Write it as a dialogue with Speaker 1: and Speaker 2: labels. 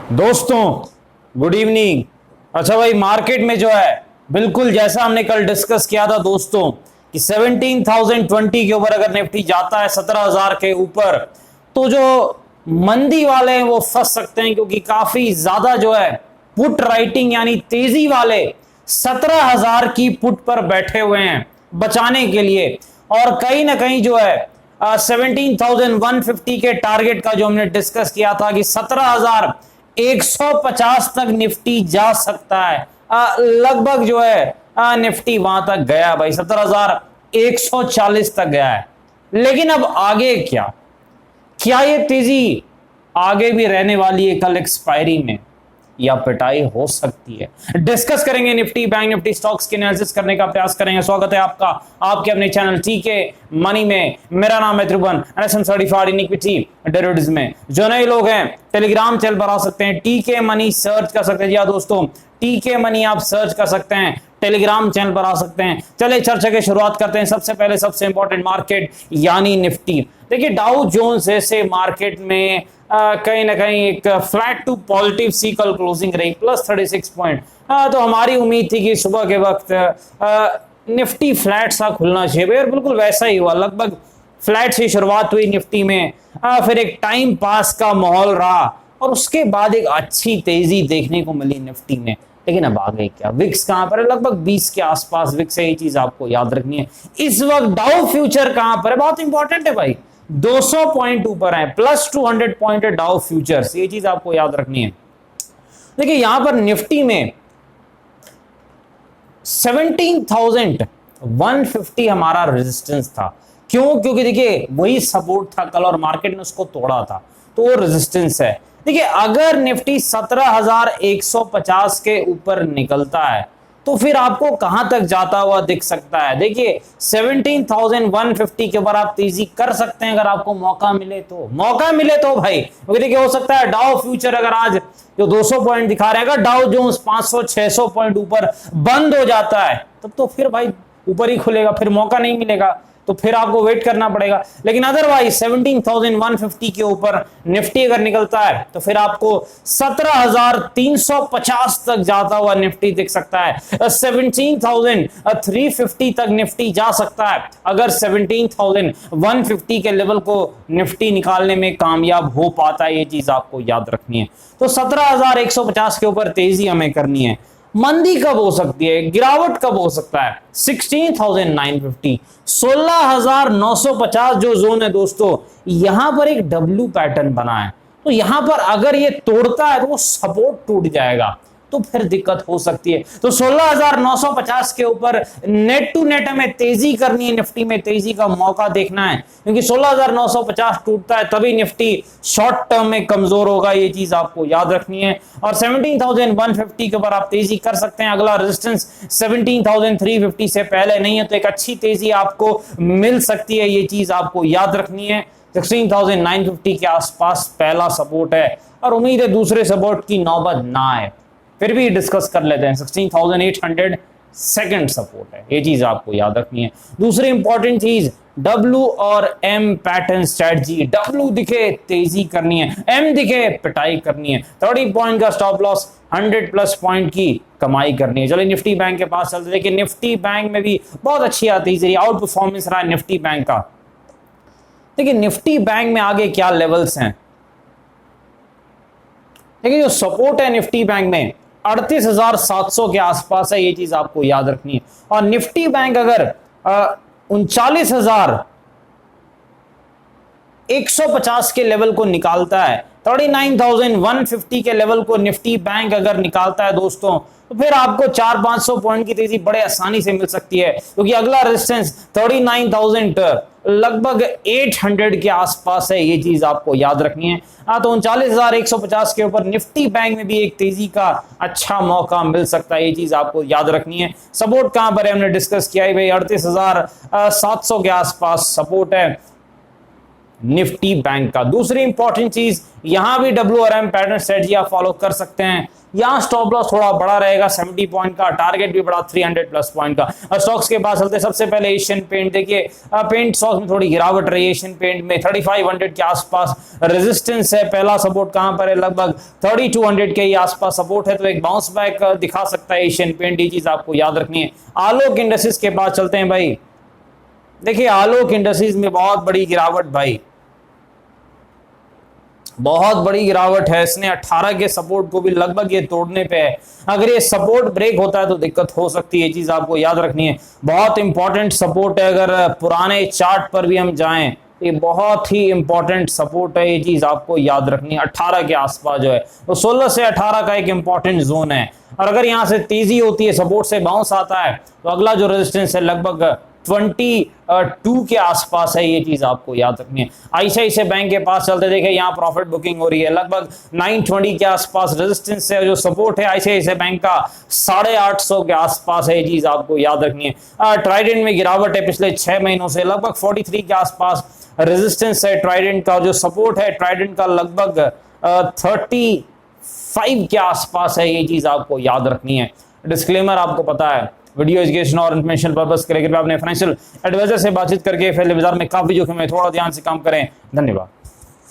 Speaker 1: दोस्तों good evening. अच्छा भाई, मार्केट में जो है बिल्कुल जैसा हमने कल डिस्कस किया था दोस्तों कि 17,020 के ऊपर अगर निफ्टी जाता है 17,000 के ऊपर तो जो मंदी वाले हैं वो फंस सकते हैं, क्योंकि काफी ज्यादा जो है पुट राइटिंग यानी तेजी वाले 17,000 की पुट पर बैठे हुए हैं बचाने के लिए। और कहीं ना कहीं जो है 17,150 के टारगेट का जो हमने डिस्कस किया था कि 17,150 तक निफ्टी जा सकता है, लगभग जो है निफ्टी वहां तक गया भाई, 17,140 तक गया है। लेकिन अब आगे क्या क्या ये तेजी आगे भी रहने वाली है कल एक्सपायरी में, या पिटाई हो सकती है? डिस्कस करेंगे निफ्टी बैंक निफ्टी स्टॉक्स के एनालिसिस करने का प्रयास करेंगे। स्वागत है आपका आपके अपने चैनल टीके मनी में। मेरा नाम है Tribhuvan, NSM certified in equity derivatives में। जो नए लोग हैं टेलीग्राम चैनल पर आ सकते हैं, टीके मनी सर्च कर सकते हैं। जी हाँ दोस्तों, टीके मनी आप सर्च कर सकते हैं, टेलीग्राम चैनल पर आ सकते हैं। चले चर्चा की शुरुआत करते हैं। सबसे पहले सबसे इंपॉर्टेंट मार्केट यानी निफ्टी। देखिए डाउ जोन्स जैसे मार्केट में कहीं ना कहीं एक फ्लैट टू पॉजिटिव सी कल क्लोजिंग रही, +36 पॉइंट। तो हमारी उम्मीद थी कि सुबह के वक्त निफ्टी फ्लैट सा खुलना चाहिए और बिल्कुल वैसा ही हुआ। लगभग फ्लैट से शुरुआत हुई निफ्टी में, फिर एक टाइम पास का माहौल रहा और उसके बाद एक अच्छी तेजी देखने को मिली निफ्टी में। लेकिन अब आगे क्या, विक्स कहां पर है? लगभग 20 के आसपास विक्स है, ये चीज आपको याद रखनी है। इस वक्त डाउ फ्यूचर कहां पर है? बहुत इंपॉर्टेंट है भाई, 200 पॉइंट ऊपर है, +200 पॉइंट है डाउ फ्यूचर्स, ये चीज आपको याद रखनी है। देखिए यहां पर निफ्टी में 17,150 हमारा रेजिस्टेंस था। क्यों? क्योंकि देखिए वही सपोर्ट था कल और मार्केट ने उसको तोड़ा था, तो वो रेजिस्टेंस है। देखिए अगर निफ्टी 17,150 के ऊपर निकलता है तो फिर आपको कहां तक जाता हुआ दिख सकता है? देखिए 17,150 के ऊपर आप तेजी कर सकते हैं अगर आपको मौका मिले तो। मौका मिले तो भाई, क्योंकि देखिए हो सकता है डाउ फ्यूचर अगर आज जो 200 पॉइंट दिखा रहे हैं, अगर डाउ जोन्स 500-600 पॉइंट ऊपर बंद हो जाता है तब तो फिर भाई ऊपर ही खुलेगा, फिर मौका नहीं मिलेगा, तो फिर आपको वेट करना पड़ेगा। लेकिन अदरवाइज 17,150 के ऊपर निफ्टी अगर निकलता है तो फिर आपको 17,350 तक जाता हुआ निफ्टी दिख सकता है। 17,350 तक निफ्टी जा सकता है अगर 17,150 के लेवल को निफ्टी निकालने में कामयाब हो पाता है, ये चीज आपको याद रखनी है। तो 17,150 के ऊपर तेजी हमें करनी है। मंदी कब हो सकती है, गिरावट कब हो सकता है? 16,950, 16,950 जो जोन है दोस्तों, यहां पर एक डब्ल्यू पैटर्न बना है, तो यहां पर अगर ये तोड़ता है तो वो सपोर्ट टूट जाएगा, तो फिर दिक्कत हो सकती है। तो 16,950 के ऊपर नेट टू नेट हमें तेजी करनी है, निफ्टी में तेजी का मौका देखना है, क्योंकि 16,950 टूटता है तभी निफ्टी शॉर्ट टर्म में कमजोर होगा, ये चीज आपको याद रखनी है। और 17,150 के ऊपर आप तेजी कर सकते हैं। अगला रेजिस्टेंस 17,350 से पहले नहीं है, तो एक अच्छी तेजी आपको मिल सकती है, ये चीज आपको याद रखनी है। 16,950 के आसपास पहला सपोर्ट है और उम्मीद है दूसरे सपोर्ट की नौबत ना आए, फिर भी डिस्कस कर लेते हैं। 16,800 सेकंड सपोर्ट है, ये चीज आपको याद रखनी है। दूसरी इंपॉर्टेंट चीज डब्ल्यू और एम पैटर्न स्ट्रेटजी। डब्ल्यू दिखे तेजी करनी है, एम दिखे पिटाई करनी है। 30 पॉइंट का स्टॉप लॉस, 100+ पॉइंट की कमाई करनी है। चलिए निफ्टी बैंक के पास चलते, देखिए निफ्टी बैंक में भी बहुत अच्छी आती है, आउट परफॉर्मेंस रहा है निफ्टी बैंक का। देखिए निफ्टी बैंक में आगे क्या लेवल्स हैं, देखिए जो सपोर्ट है निफ्टी बैंक में 38,700 के आसपास है, ये चीज आपको याद रखनी है। और निफ्टी बैंक अगर 39,150 के लेवल को निकालता है, 39,150 के लेवल को निफ्टी बैंक अगर निकालता है दोस्तों, तो फिर आपको 400-500 पॉइंट की तेजी बड़े आसानी से मिल सकती है, क्योंकि अगला रेजिस्टेंस 39,000 लगभग 800 के आसपास है, ये चीज आपको याद रखनी है। तो 39,150 के ऊपर निफ्टी बैंक में भी एक तेजी का अच्छा मौका मिल सकता है, ये चीज आपको याद रखनी है। सपोर्ट कहां पर है हमने डिस्कस किया है भाई, 38,700 के आसपास सपोर्ट है। निफ्टी बैंक का। दूसरी इंपॉर्टेंट चीज, यहां भी WRM पैटर्न स्ट्रेटजी आप फॉलो कर सकते हैं। यहां स्टॉप लॉस थोड़ा बड़ा रहेगा 70 पॉइंट का, टारगेट भी बड़ा 300 प्लस पॉइंट का। स्टॉक्स के पास चलते सबसे पहले एशियन पेंट। देखिए पेंट स्टॉक्स में थोड़ी गिरावट रही है। एशियन पेंट में 3500 के आसपास रेजिस्टेंस है। पहला सपोर्ट कहां पर है, लगभग 3200 के आसपास सपोर्ट है, तो एक बाउंस बैक दिखा सकता है एशियन पेंट। ये चीज आपको याद रखनी है। आलोक इंडस्ट्रीज के पास चलते हैं भाई। देखिए आलोक इंडस्ट्रीज में बहुत बड़ी गिरावट भाई, बहुत बड़ी गिरावट है। इसने 18 के सपोर्ट को भी लगभग ये तोड़ने पे है। अगर ये सपोर्ट ब्रेक होता है तो दिक्कत हो सकती है, ये चीज आपको याद रखनी है। बहुत इंपॉर्टेंट सपोर्ट है। अगर पुराने चार्ट पर भी हम जाएं, ये बहुत ही इंपॉर्टेंट सपोर्ट है, ये चीज आपको याद रखनी है। 18 के आसपास जो है, तो 16 से 18 का एक इंपॉर्टेंट जोन है। और अगर यहां से तेजी होती है, सपोर्ट से बाउंस आता है, तो अगला जो रेजिस्टेंस है लगभग 22 के आसपास है। ये चीज आपको याद रखनी है। आईसीआईसीआई बैंक के पास चलते देखे, यहाँ प्रॉफिट बुकिंग हो रही है, लगभग 920 के आसपास रेजिस्टेंस है। जो सपोर्ट है आईसीआईसीआई बैंक का 850 के आसपास है। ये चीज आपको याद रखनी है। ट्राइडेंट में गिरावट है पिछले 6 महीनों से, लगभग 43 के आसपास रेजिस्टेंस है ट्राइडेंट का। जो सपोर्ट है ट्राइडेंट का लगभग 35 के आसपास है। ये चीज आपको याद रखनी है। डिस्क्लेमर आपको पता है, वीडियो एजुकेशन और इन्फॉर्मेशन पर्पस के लिए अपने फाइनेंशियल एडवाइजर से बातचीत करके फैले बाजार में काफी जोखिम है, थोड़ा ध्यान से काम करें। धन्यवाद।